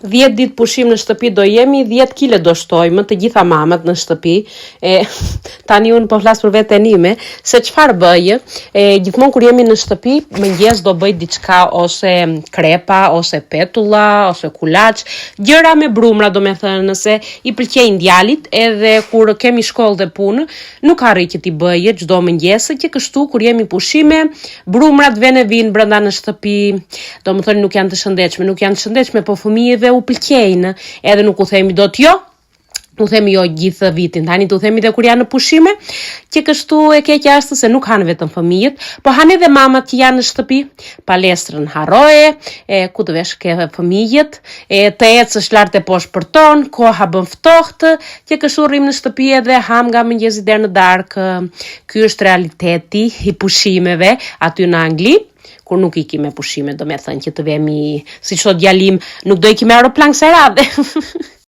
10 ditë pushim në shtëpi do jemi, 10 kile do shtojmë, të gjitha mamat në shtëpi. Tani unë po flas për veten ime, se çfarë bëj, gjithmonë kur jemi në shtëpi, mëngjes do bëj diçka ose krepa, ose petulla, ose kulaç, gjëra me brumra, domethënë, nëse i pëlqejnë djalit, edhe kur kemi shkollë dhe punë, nuk harroj që t'i bëj çdo mëngjes, që kështu kur jemi pushime, brumrat vinë brenda në shtëpi, domethënë nuk janë të shëndetshme, po fëmijëve u pëlqejnë, edhe nuk u themi dot jo, u themi jo gjithë vitin, tani u themi dhe kur janë në pushime, që kështu e keqja është se nuk hanë vetëm fëmijët, po hanë edhe mamat që janë në shtëpi, palestrën harroje, ku të vesh ke fëmijët, të ecësh lart e poshtë për ton, koha bën ftohtë, që kështu rrim në shtëpi edhe ham nga mëngjesi deri në darkë. Ky është realiteti i pushimeve aty në Angli. Kur nuk ikim me pushime, do me thënë që të vemi, si çdo djalim, nuk do ikim me aeroplan kësaj radhe.